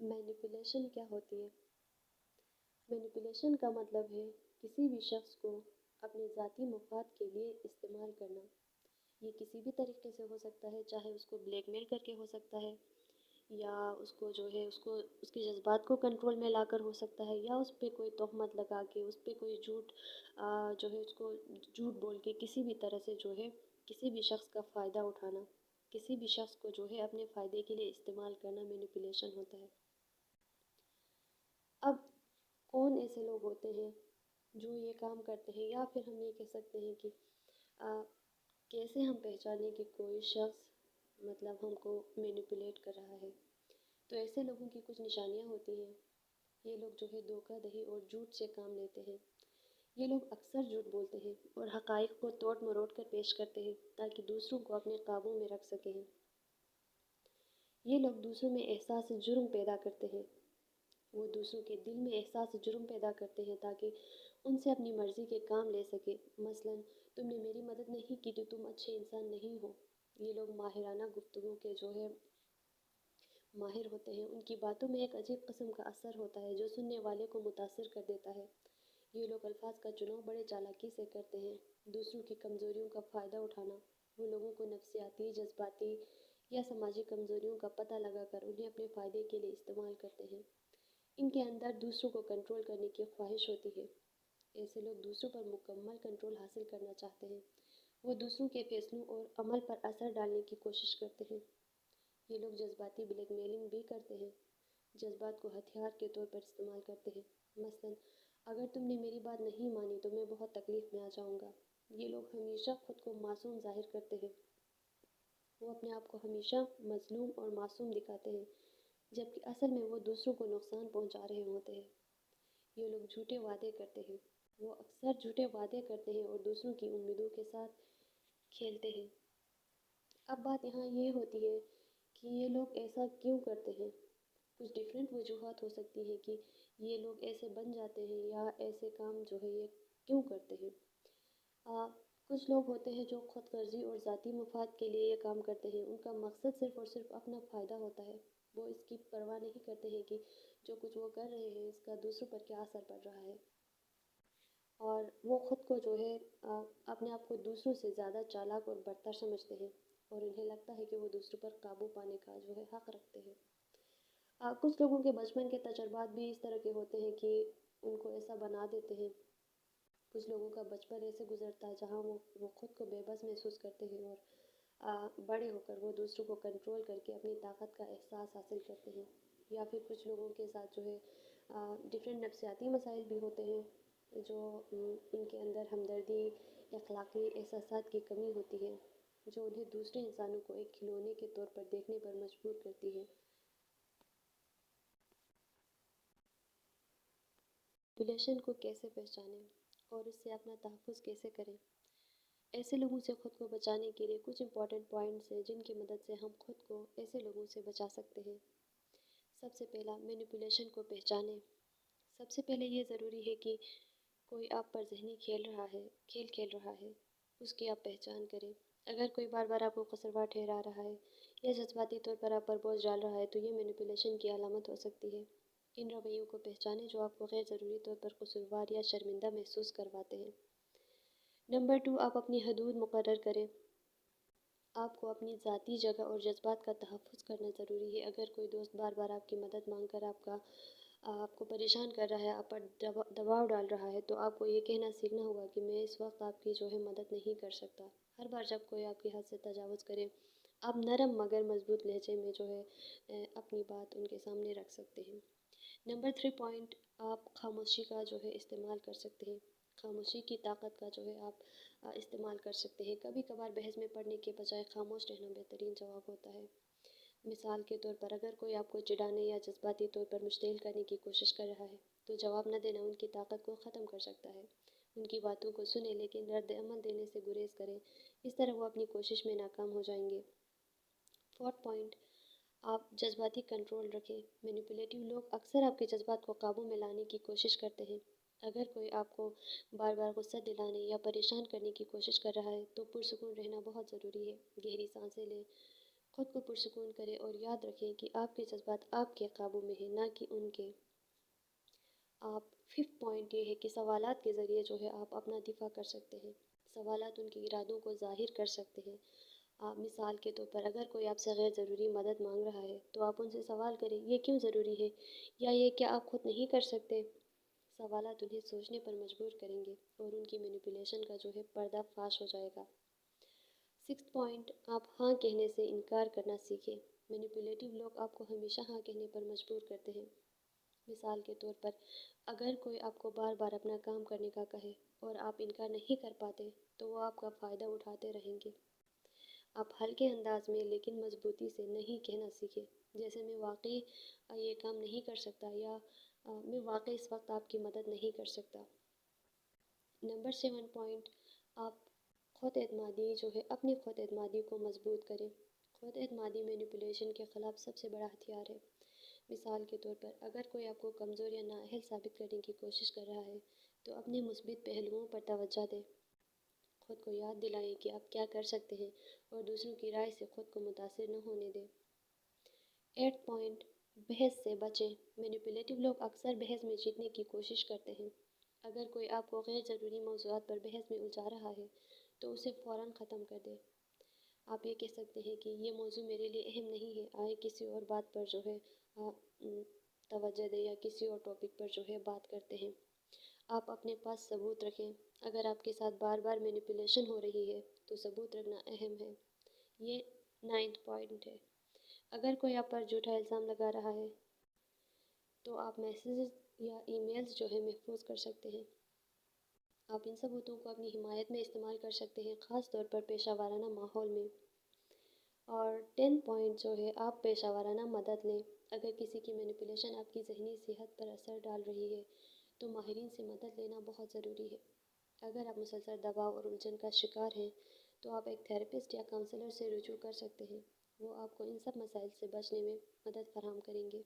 Manipulation کیا ہوتی ہے؟ مینیپولیشن کا مطلب ہے کسی بھی شخص کو اپنے ذاتی مفاد کے لیے استعمال کرنا۔ یہ کسی بھی طریقے سے ہو سکتا ہے، چاہے اس کو بلیک میل کر کے ہو سکتا ہے، یا اس کو جو ہے اس کے جذبات کو کنٹرول میں لا کر ہو سکتا ہے، یا اس پہ کوئی تہمت لگا کے، اس پہ کوئی جھوٹ جو ہے اس کو جھوٹ بول کے کسی بھی طرح سے جو ہے کسی بھی شخص کا فائدہ اٹھانا، کسی بھی شخص کو جو ہے اپنے فائدے کے لیے استعمال کرنا مینیپولیشن ہوتا ہے۔ اب کون ایسے لوگ ہوتے ہیں جو یہ کام کرتے ہیں، یا پھر ہم یہ کہہ سکتے ہیں کہ کیسے ہم پہچانیں کہ کوئی شخص مطلب ہم کو مینیپولیٹ کر رہا ہے؟ تو ایسے لوگوں کی کچھ نشانیاں ہوتی ہیں۔ یہ لوگ جو ہے دھوکہ دہی اور جھوٹ سے کام لیتے ہیں۔ یہ لوگ اکثر جھوٹ بولتے ہیں اور حقائق کو توڑ مروڑ کر پیش کرتے ہیں تاکہ دوسروں کو اپنے قابو میں رکھ سکیں۔ یہ لوگ دوسروں میں احساس جرم پیدا کرتے ہیں۔ وہ دوسروں کے دل میں احساس جرم پیدا کرتے ہیں تاکہ ان سے اپنی مرضی کے کام لے سکے۔ مثلاً تم نے میری مدد نہیں کی تو تم اچھے انسان نہیں ہو۔ یہ لوگ ماہرانہ گفتگو کے جو ہے ماہر ہوتے ہیں۔ ان کی باتوں میں ایک عجیب قسم کا اثر ہوتا ہے جو سننے والے کو متاثر کر دیتا ہے۔ یہ لوگ الفاظ کا چناؤ بڑے چالاکی سے کرتے ہیں۔ دوسروں کی کمزوریوں کا فائدہ اٹھانا۔ وہ لوگوں کو نفسیاتی، جذباتی یا سماجی کمزوریوں کا پتہ لگا کر انہیں اپنے فائدے کے لیے استعمال کرتے ہیں۔ ان کے اندر دوسروں کو کنٹرول کرنے کی خواہش ہوتی ہے۔ ایسے لوگ دوسروں پر مکمل کنٹرول حاصل کرنا چاہتے ہیں۔ وہ دوسروں کے فیصلوں اور عمل پر اثر ڈالنے کی کوشش کرتے ہیں۔ یہ لوگ جذباتی بلیک میلنگ بھی کرتے ہیں۔ جذبات کو ہتھیار کے طور پر استعمال کرتے ہیں۔ مثلاً اگر تم نے میری بات نہیں مانی تو میں بہت تکلیف میں آ جاؤں گا۔ یہ لوگ ہمیشہ خود کو معصوم ظاہر کرتے ہیں۔ وہ اپنے آپ کو ہمیشہ مظلوم اور معصوم دکھاتے ہیں، جبکہ اصل میں وہ دوسروں کو نقصان پہنچا رہے ہوتے ہیں۔ یہ لوگ جھوٹے وعدے کرتے ہیں۔ وہ اکثر جھوٹے وعدے کرتے ہیں اور دوسروں کی امیدوں کے ساتھ کھیلتے ہیں۔ اب بات یہاں یہ ہوتی ہے کہ یہ لوگ ایسا کیوں کرتے ہیں؟ کچھ ڈیفرنٹ وجوہات ہو سکتی ہیں کہ یہ لوگ ایسے بن جاتے ہیں یا ایسے کام جو ہے یہ کیوں کرتے ہیں۔ کچھ لوگ ہوتے ہیں جو خود غرضی اور ذاتی مفاد کے لیے یہ کام کرتے ہیں۔ ان کا مقصد صرف اور صرف اپنا فائدہ ہوتا ہے۔ وہ اس کی پرواہ نہیں کرتے ہیں کہ جو کچھ وہ کر رہے ہیں اس کا دوسروں پر کیا اثر پڑ رہا ہے، اور وہ خود کو جو ہے اپنے آپ کو دوسروں سے زیادہ چالاک اور برتر سمجھتے ہیں، اور انہیں لگتا ہے کہ وہ دوسروں پر قابو پانے کا جو ہے حق رکھتے ہیں۔ کچھ لوگوں کے بچپن کے تجربات بھی اس طرح کے ہوتے ہیں کہ ان کو ایسا بنا دیتے ہیں۔ کچھ لوگوں کا بچپن ایسے گزرتا ہے جہاں وہ خود کو بے بس محسوس کرتے ہیں، اور بڑے ہو کر وہ دوسروں کو کنٹرول کر کے اپنی طاقت کا احساس حاصل کرتے ہیں۔ یا پھر کچھ لوگوں کے ساتھ جو ہے ڈفرینٹ نفسیاتی مسائل بھی ہوتے ہیں، جو ان کے اندر ہمدردی، اخلاقی احساسات کی کمی ہوتی ہے، جو انہیں دوسرے انسانوں کو ایک کھلونے کے طور پر دیکھنے پر مجبور کرتی ہے۔ مینیپولیشن کو کیسے پہچانیں اور اس سے اپنا تحفظ کیسے کریں؟ ایسے لوگوں سے خود کو بچانے کے لیے کچھ امپورٹنٹ پوائنٹس ہیں جن کی مدد سے ہم خود کو ایسے لوگوں سے بچا سکتے ہیں۔ سب سے پہلا، مینیپولیشن کو پہچانیں۔ سب سے پہلے یہ ضروری ہے کہ کوئی آپ پر ذہنی کھیل کھیل رہا ہے، اس کی آپ پہچان کریں۔ اگر کوئی بار بار آپ کو قصوروار ٹھہرا رہا ہے یا جذباتی طور پر آپ پر بوجھ ڈال رہا ہے تو یہ مینیپولیشن کی علامت ہو سکتی ہے۔ ان رویوں کو پہچانیں جو آپ کو غیر ضروری طور پر قصوروار یا شرمندہ محسوس کرواتے ہیں۔ نمبر 2، آپ اپنی حدود مقرر کریں۔ آپ کو اپنی ذاتی جگہ اور جذبات کا تحفظ کرنا ضروری ہے۔ اگر کوئی دوست بار بار آپ کی مدد مانگ کر آپ کو پریشان کر رہا ہے، آپ پر دباؤ ڈال رہا ہے، تو آپ کو یہ کہنا سیکھنا ہوگا کہ میں اس وقت آپ کی جو ہے مدد نہیں کر سکتا۔ ہر بار جب کوئی آپ کی حد سے تجاوز کرے، آپ نرم مگر مضبوط لہجے میں جو ہے اپنی بات ان کے سامنے رکھ سکتے ہیں۔ نمبر 3 پوائنٹ، آپ خاموشی کا جو ہے استعمال کر سکتے ہیں۔ خاموشی کی طاقت کا جو ہے آپ استعمال کر سکتے ہیں۔ کبھی کبھار بحث میں پڑنے کے بجائے خاموش رہنا بہترین جواب ہوتا ہے۔ مثال کے طور پر اگر کوئی آپ کو چڑھانے یا جذباتی طور پر مشتعل کرنے کی کوشش کر رہا ہے تو جواب نہ دینا ان کی طاقت کو ختم کر سکتا ہے۔ ان کی باتوں کو سنیں لیکن رد عمل دینے سے گریز کریں، اس طرح وہ اپنی کوشش میں ناکام ہو جائیں گے۔ 4 پوائنٹ، آپ جذباتی کنٹرول رکھیں۔ مینیپولیٹو لوگ اکثر آپ کے جذبات کو قابو میں لانے کی کوشش کرتے ہیں۔ اگر کوئی آپ کو بار بار غصہ دلانے یا پریشان کرنے کی کوشش کر رہا ہے تو پرسکون رہنا بہت ضروری ہے۔ گہری سانسیں لیں خود کو پرسکون کریں اور یاد رکھیں کہ آپ کے جذبات آپ کے قابو میں ہیں، نہ کہ ان کے۔ آپ 5 پوائنٹ یہ ہے کہ سوالات کے ذریعے جو ہے آپ اپنا دفاع کر سکتے ہیں۔ سوالات ان کے ارادوں کو ظاہر کر سکتے ہیں۔ آپ مثال کے طور پر اگر کوئی آپ سے غیر ضروری مدد مانگ رہا ہے تو آپ ان سے سوال کریں، یہ کیوں ضروری ہے، یا یہ کیا آپ خود نہیں کر سکتے؟ سوالات انہیں سوچنے پر مجبور کریں گے اور ان کی مینیپولیشن کا جو ہے پردہ فاش ہو جائے گا۔ 6 پوائنٹ، آپ ہاں کہنے سے انکار کرنا سیکھیں۔ مینیپولیٹو لوگ آپ کو ہمیشہ ہاں کہنے پر مجبور کرتے ہیں۔ مثال کے طور پر اگر کوئی آپ کو بار بار اپنا کام کرنے کا کہے اور آپ انکار نہیں کر پاتے تو وہ آپ کا فائدہ اٹھاتے رہیں گے۔ آپ ہلکے انداز میں لیکن مضبوطی سے نہیں کہنا سیکھیں، جیسے میں واقعی یہ کام نہیں کر سکتا، یا میں واقعی اس وقت آپ کی مدد نہیں کر سکتا۔ نمبر 7 پوائنٹ، آپ خود اعتمادی جو ہے اپنی خود اعتمادی کو مضبوط کریں۔ خود اعتمادی مینیپولیشن کے خلاف سب سے بڑا ہتھیار ہے۔ مثال کے طور پر اگر کوئی آپ کو کمزور یا نااہل ثابت کرنے کی کوشش کر رہا ہے تو اپنے مثبت پہلوؤں پر توجہ دیں۔ خود کو یاد دلائیں کہ آپ کیا کر سکتے ہیں اور دوسروں کی رائے سے خود کو متاثر نہ ہونے دیں۔ 8 پوائنٹ، بحث سے بچیں۔ مینیپولیٹو لوگ اکثر بحث میں جیتنے کی کوشش کرتے ہیں۔ اگر کوئی آپ کو غیر ضروری موضوعات پر بحث میں الجھا رہا ہے تو اسے فوراً ختم کر دیں۔ آپ یہ کہہ سکتے ہیں کہ یہ موضوع میرے لیے اہم نہیں ہے، آئے کسی اور بات پر جو ہے توجہ دیں، یا کسی اور ٹاپک پر جو ہے بات کرتے ہیں۔ آپ اپنے پاس ثبوت رکھیں۔ اگر آپ کے ساتھ بار بار مینیپولیشن ہو رہی ہے تو ثبوت رکھنا اہم ہے۔ یہ 9 پوائنٹ ہے۔ اگر کوئی آپ پر جھوٹا الزام لگا رہا ہے تو آپ میسیجز یا ای میلز جو ہے محفوظ کر سکتے ہیں۔ آپ ان ثبوتوں کو اپنی حمایت میں استعمال کر سکتے ہیں، خاص طور پر پیشہ ورانہ ماحول میں۔ اور 10 پوائنٹ جو ہے، آپ پیشہ ورانہ مدد لیں۔ اگر کسی کی مینیپولیشن آپ کی ذہنی صحت پر اثر ڈال رہی ہے تو ماہرین سے مدد لینا بہت ضروری ہے۔ اگر آپ مسلسل دباؤ اور الجھن کا شکار ہیں تو آپ ایک تھیراپسٹ یا کاؤنسلر سے رجوع کر سکتے ہیں۔ وہ آپ کو ان سب مسائل سے بچنے میں مدد فراہم کریں گے۔